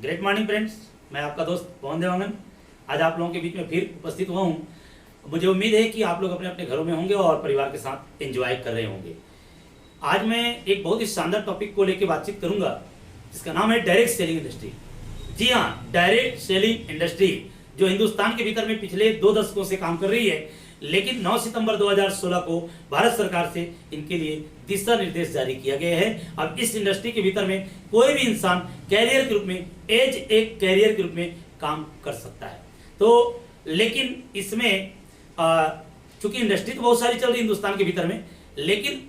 Great morning friends, मैं आपका दोस्त पवन देवांगन आज आप लोगों के बीच में फिर उपस्थित हुआ हूँ। मुझे उम्मीद है कि आप लोग अपने अपने घरों में होंगे और परिवार के साथ एंजॉय कर रहे होंगे। आज मैं एक बहुत ही शानदार टॉपिक को लेकर बातचीत करूंगा जिसका नाम है डायरेक्ट सेलिंग इंडस्ट्री। जी हाँ, डायरेक्ट सेलिंग इंडस्ट्री जो हिंदुस्तान के भीतर में पिछले 2 दशकों से काम कर रही है, लेकिन 9 सितंबर 2016 को भारत सरकार से इनके लिए दिशा निर्देश जारी किया गया है। अब इस इंडस्ट्री के भीतर में कोई भी इंसान कैरियर के रूप में एज एक कैरियर के रूप में काम कर सकता है। तो लेकिन इसमें चूंकि इंडस्ट्री तो बहुत सारी चल रही है हिंदुस्तान के भीतर में, लेकिन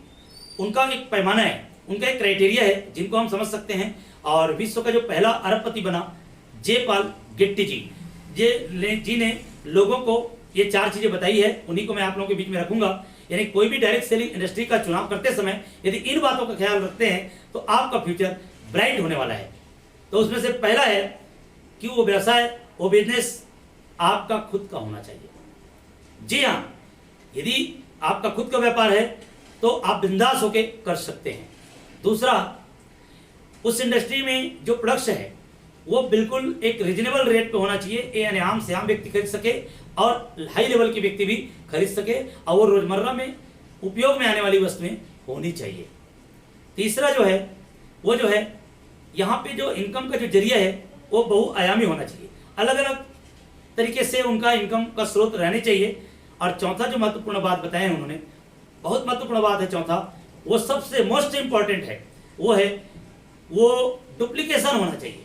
उनका एक पैमाना है, उनका एक क्राइटेरिया है जिनको हम समझ सकते हैं। और विश्व का जो पहला अरबपति बना जयपाल गेट्टी जी ने लोगों को ये 4 चीजें बताई है, उन्हीं को मैं आप लोगों के बीच में रखूंगा। यानी कोई भी डायरेक्ट सेलिंग इंडस्ट्री का चुनाव करते समय यदि इन बातों का ख्याल रखते हैं तो आपका फ्यूचर ब्राइट होने वाला है। तो उसमें से पहला है कि वो व्यवसाय, वो बिजनेस आपका खुद का होना चाहिए। जी हाँ, यदि आपका खुद का व्यापार है तो आप बिंदास होके कर सकते हैं। दूसरा, उस इंडस्ट्री में जो प्रोडक्ट्स है वो बिल्कुल एक रीजनेबल रेट पे होना चाहिए, यानी आम से आम व्यक्ति खरीद सके और हाई लेवल के व्यक्ति भी खरीद सके, और वो रोजमर्रा में उपयोग में आने वाली वस्तुएं होनी चाहिए। तीसरा जो है यहाँ पे जो इनकम का जो जरिया है वो बहुआयामी होना चाहिए, अलग अलग तरीके से उनका इनकम का स्रोत रहने चाहिए। और चौथा जो महत्वपूर्ण बात बताए हैं उन्होंने, बहुत महत्वपूर्ण बात है चौथा, वो सबसे मोस्ट इंपॉर्टेंट है, वो डुप्लीकेशन होना चाहिए।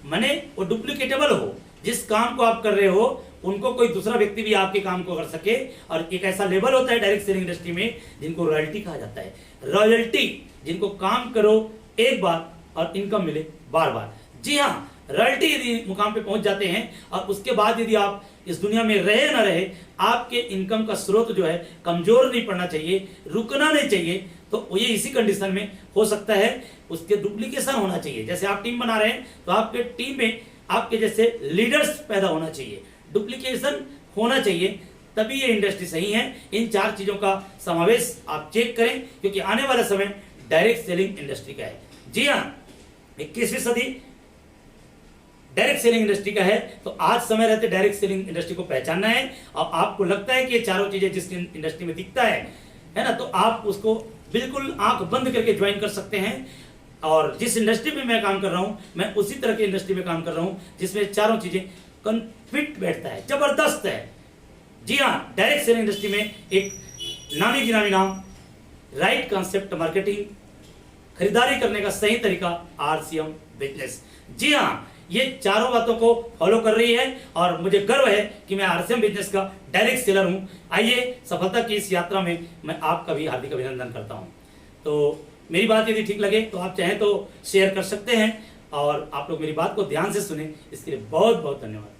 माने वो डुप्लीकेटेबल हो, जिस काम को आप कर रहे हो उनको कोई दूसरा व्यक्ति भी आपके काम को कर सके। और एक ऐसा लेवल होता है डायरेक्ट सेलिंग इंडस्ट्री में जिनको रॉयल्टी कहा जाता है। रॉयल्टी, जिनको काम करो एक बार और इनकम मिले बार बार। जी हाँ, रॉयल्टी यदि मुकाम पे पहुंच जाते हैं और उसके बाद यदि आप इस दुनिया में रहे ना रहे, आपके इनकम का स्रोत जो है कमजोर नहीं पड़ना चाहिए, रुकना नहीं चाहिए। तो ये इसी कंडीशन में हो सकता है, उसके डुप्लीकेशन होना चाहिए। जैसे आप टीम बना रहे हैं तो आपके टीम में आपके जैसे लीडर्स पैदा होना चाहिए, डुप्लीकेशन होना चाहिए, तभी ये इंडस्ट्री सही है। इन 4 चीजों का समावेश आप चेक करें, क्योंकि आने वाला समय डायरेक्ट सेलिंग इंडस्ट्री का है। जी हाँ, 21वीं सदी डायरेक्ट सेलिंग इंडस्ट्री का है। तो आज समय रहते डायरेक्ट सेलिंग इंडस्ट्री को पहचानना है। और आपको लगता है कि ये 4 चीजें जिस इंडस्ट्री में दिखता है ना, तो आप उसको बिल्कुल आंख बंद करके ज्वाइन कर सकते हैं। और जिस इंडस्ट्री में मैं काम कर रहा हूं, मैं उसी तरह की इंडस्ट्री में काम कर रहा हूं जिसमें 4 चीजें कन्फिट बैठता है, जबरदस्त है। जी हाँ, डायरेक्ट सेलिंग इंडस्ट्री में एक नामी गिरामी नाम, राइट कॉन्सेप्ट मार्केटिंग, खरीदारी करने का सही तरीका, RCM बिजनेस। जी हाँ, ये 4 बातों को फॉलो कर रही है और मुझे गर्व है कि मैं RCM बिजनेस का डायरेक्ट सेलर हूं। आइए, सफलता की इस यात्रा में मैं आपका भी हार्दिक अभिनंदन करता हूं। तो मेरी बात यदि ठीक लगे तो आप चाहें तो शेयर कर सकते हैं, और आप लोग मेरी बात को ध्यान से सुने, इसके लिए बहुत बहुत धन्यवाद।